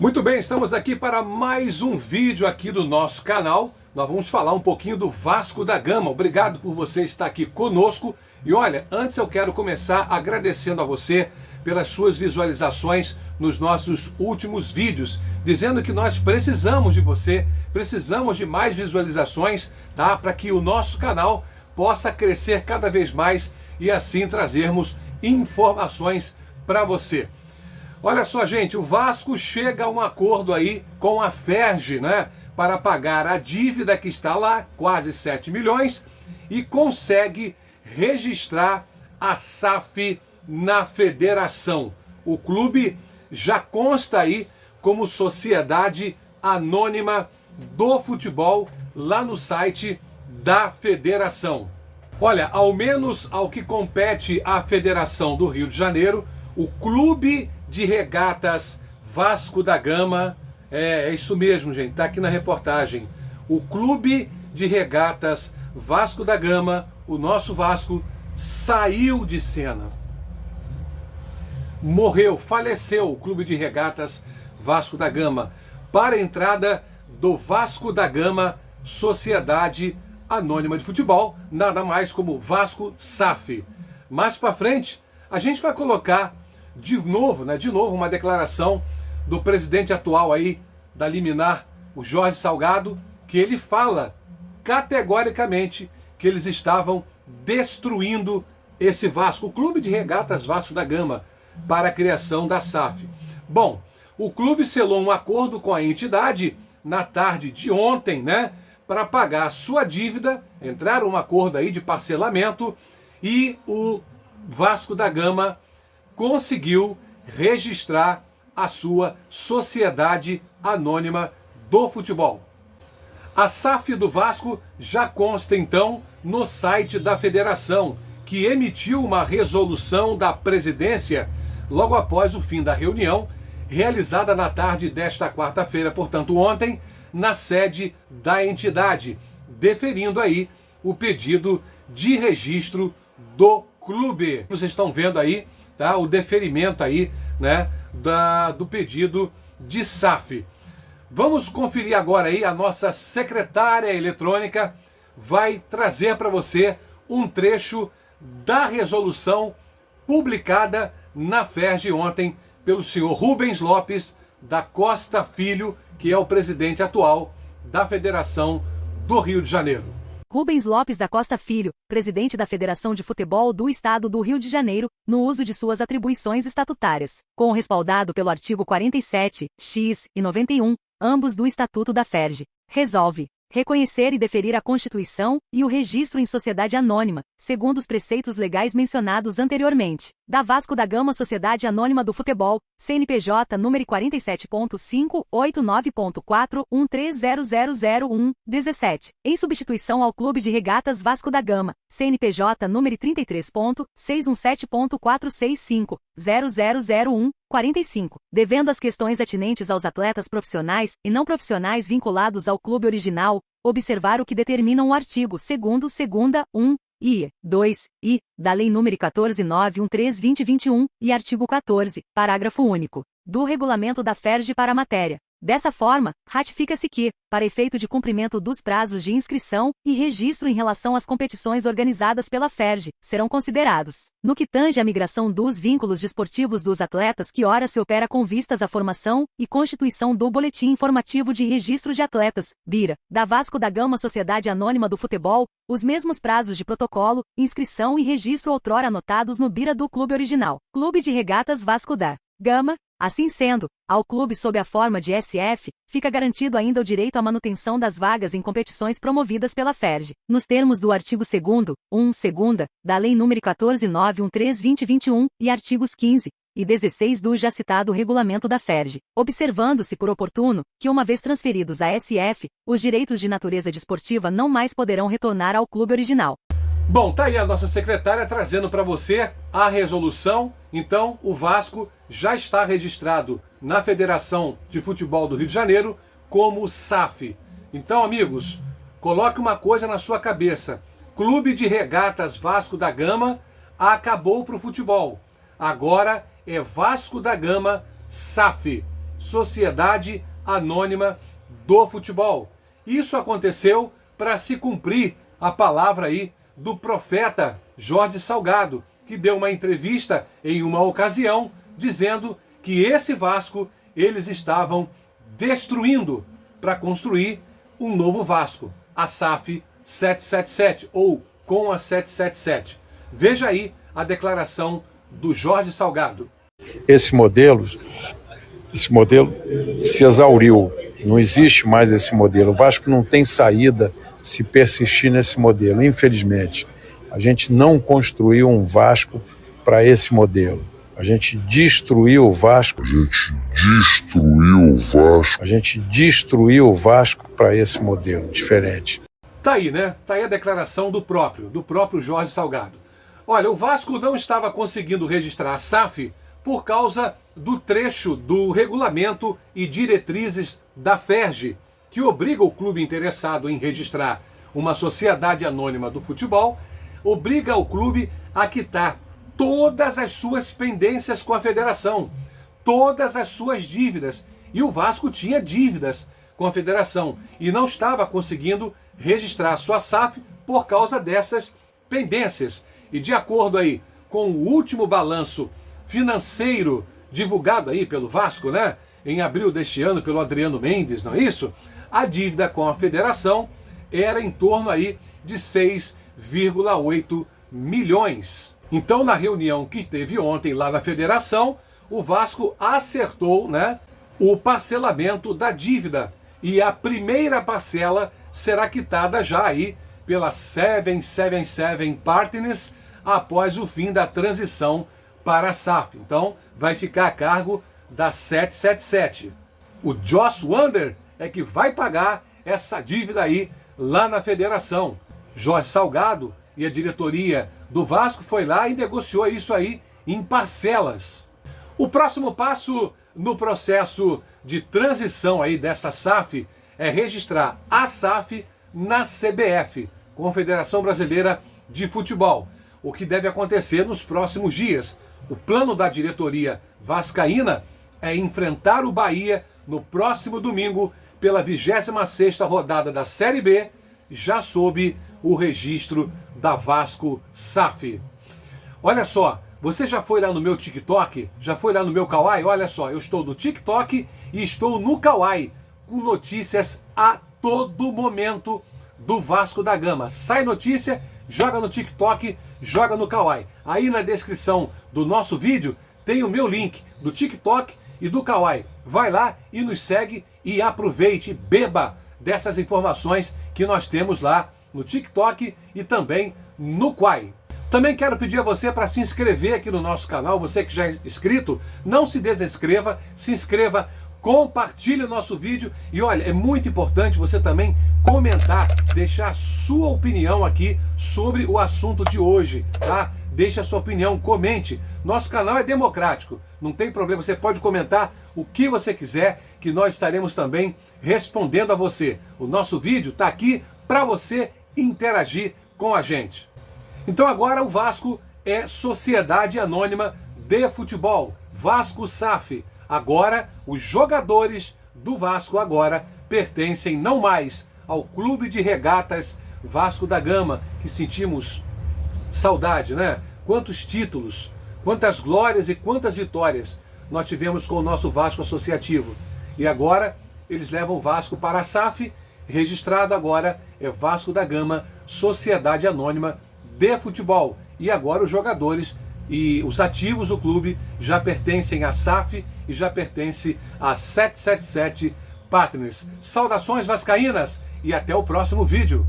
Muito bem, estamos aqui para mais um vídeo aqui do nosso canal. Nós vamos falar um pouquinho do Vasco da Gama. Obrigado por você estar aqui conosco. E olha, antes eu quero começar agradecendo a você pelas suas visualizações nos nossos últimos vídeos, dizendo que nós precisamos de você, precisamos de mais visualizações, tá? Para que o nosso canal possa crescer cada vez mais e assim trazermos informações para você. Olha só, gente, o Vasco chega a um acordo aí com a Ferj, né, para pagar a dívida que está lá, quase 7 milhões, e consegue registrar a SAF na federação. O clube já consta aí como Sociedade Anônima do Futebol lá no site da federação. Olha, ao menos ao que compete à Federação do Rio de Janeiro, o Clube de Regatas Vasco da Gama, é isso mesmo, gente, tá aqui na reportagem. O Clube de Regatas Vasco da Gama, o nosso Vasco, saiu de cena. Morreu, faleceu o Clube de Regatas Vasco da Gama para a entrada do Vasco da Gama Sociedade Anônima de Futebol, nada mais como Vasco SAF. Mais para frente, a gente vai colocar de novo uma declaração do presidente atual aí da liminar, o Jorge Salgado, que ele fala categoricamente que eles estavam destruindo esse Vasco, o Clube de Regatas Vasco da Gama, para a criação da SAF. Bom, o clube selou um acordo com a entidade na tarde de ontem, né, para pagar a sua dívida, entraram um acordo aí de parcelamento e o Vasco da Gama conseguiu registrar a sua Sociedade Anônima do Futebol. A SAF do Vasco já consta então no site da federação, que emitiu uma resolução da presidência logo após o fim da reunião, realizada na tarde desta quarta-feira, portanto ontem, na sede da entidade, deferindo aí o pedido de registro do clube. Vocês estão vendo aí, tá, o deferimento aí, né, do pedido de SAF. Vamos conferir agora aí, a nossa secretária eletrônica vai trazer para você um trecho da resolução publicada na Ferj ontem pelo senhor Rubens Lopes da Costa Filho, que é o presidente atual da Federação do Rio de Janeiro. Rubens Lopes da Costa Filho, presidente da Federação de Futebol do Estado do Rio de Janeiro, no uso de suas atribuições estatutárias, com respaldado pelo artigo 47, x e 91, ambos do Estatuto da Ferj, resolve reconhecer e deferir a Constituição e o registro em sociedade anônima, segundo os preceitos legais mencionados anteriormente, da Vasco da Gama Sociedade Anônima do Futebol, CNPJ número 47.589.41300001, em substituição ao Clube de Regatas Vasco da Gama, CNPJ número 33.617.465.0001, 45, devendo as questões atinentes aos atletas profissionais e não profissionais vinculados ao clube original, observar o que determinam o artigo 2º, segunda, 1, e 2, e, da Lei nº 14.913/2021, e artigo 14, parágrafo único, do Regulamento da Ferj para a matéria. Dessa forma, ratifica-se que, para efeito de cumprimento dos prazos de inscrição e registro em relação às competições organizadas pela Ferj, serão considerados, no que tange à migração dos vínculos desportivos dos atletas que ora se opera com vistas à formação e constituição do Boletim Informativo de Registro de Atletas, BIRA, da Vasco da Gama Sociedade Anônima do Futebol, os mesmos prazos de protocolo, inscrição e registro outrora anotados no BIRA do clube original, Clube de Regatas Vasco da Gama. Assim sendo, ao clube sob a forma de SF, fica garantido ainda o direito à manutenção das vagas em competições promovidas pela Ferj, nos termos do artigo 2º, 1, segunda, da Lei nº 14.913/2021, e artigos 15 e 16 do já citado Regulamento da Ferj, observando-se por oportuno, que uma vez transferidos à SF, os direitos de natureza desportiva não mais poderão retornar ao clube original. Bom, tá aí a nossa secretária trazendo para você a resolução. Então, o Vasco já está registrado na Federação de Futebol do Rio de Janeiro como SAF. Então, amigos, coloque uma coisa na sua cabeça. Clube de Regatas Vasco da Gama acabou para o futebol. Agora é Vasco da Gama SAF, Sociedade Anônima do Futebol. Isso aconteceu para se cumprir a palavra aí do profeta Jorge Salgado, que deu uma entrevista em uma ocasião dizendo que esse Vasco eles estavam destruindo para construir um novo Vasco, a SAF 777 ou com a 777. Veja aí a declaração do Jorge Salgado. Esse modelo se exauriu, não existe mais esse modelo. O Vasco não tem saída se persistir nesse modelo, infelizmente. A gente não construiu um Vasco para esse modelo. A gente destruiu o Vasco. A gente destruiu o Vasco para esse modelo diferente. Tá aí, né? Tá aí a declaração do próprio Jorge Salgado. Olha, o Vasco não estava conseguindo registrar a SAF por causa do trecho do regulamento e diretrizes da FERJ, que obriga o clube interessado em registrar uma sociedade anônima do futebol, obriga o clube a quitar todas as suas pendências com a federação, todas as suas dívidas. E o Vasco tinha dívidas com a federação e não estava conseguindo registrar a sua SAF por causa dessas pendências. E de acordo aí com o último balanço financeiro divulgado aí pelo Vasco, né, em abril deste ano pelo Adriano Mendes, não é isso? A dívida com a federação era em torno aí de 6,8 milhões. Então, na reunião que teve ontem lá na federação, o Vasco acertou, né, o parcelamento da dívida. E a primeira parcela será quitada já aí pela 777 Partners após o fim da transição para a SAF. Então, vai ficar a cargo da 777. O Joss Wander é que vai pagar essa dívida aí lá na federação. Jorge Salgado e a diretoria do Vasco foi lá e negociou isso aí em parcelas. O próximo passo no processo de transição aí dessa SAF é registrar a SAF na CBF, Confederação Brasileira de Futebol, o que deve acontecer nos próximos dias. O plano da diretoria vascaína é enfrentar o Bahia no próximo domingo pela 26ª rodada da Série B, já sob o registro da Vasco SAF. Olha só, você já foi lá no meu TikTok? Já foi lá no meu Kawaii? Olha só, eu estou no TikTok e estou no Kawaii, com notícias a todo momento do Vasco da Gama. Sai notícia, joga no TikTok, joga no Kawaii. Aí na descrição do nosso vídeo tem o meu link do TikTok e do Kawaii. Vai lá e nos segue e aproveite, beba dessas informações que nós temos lá no TikTok e também no Kawaii. Também quero pedir a você para se inscrever aqui no nosso canal. Você que já é inscrito, não se desinscreva, se inscreva, compartilhe o nosso vídeo e olha, é muito importante você também comentar, deixar a sua opinião aqui sobre o assunto de hoje, tá? Deixe a sua opinião, comente. Nosso canal é democrático, não tem problema, você pode comentar o que você quiser, que nós estaremos também respondendo a você. O nosso vídeo está aqui para você interagir com a gente. Então agora o Vasco é Sociedade Anônima de Futebol, Vasco SAF. Agora os jogadores do Vasco agora pertencem não mais ao Clube de Regatas Vasco da Gama, que sentimos saudade, né? Quantos títulos, quantas glórias e quantas vitórias nós tivemos com o nosso Vasco Associativo. E agora eles levam o Vasco para a SAF, registrado agora é Vasco da Gama, Sociedade Anônima de Futebol. E agora os jogadores e os ativos do clube já pertencem à SAF e já pertencem à 777 Partners. Saudações vascaínas e até o próximo vídeo.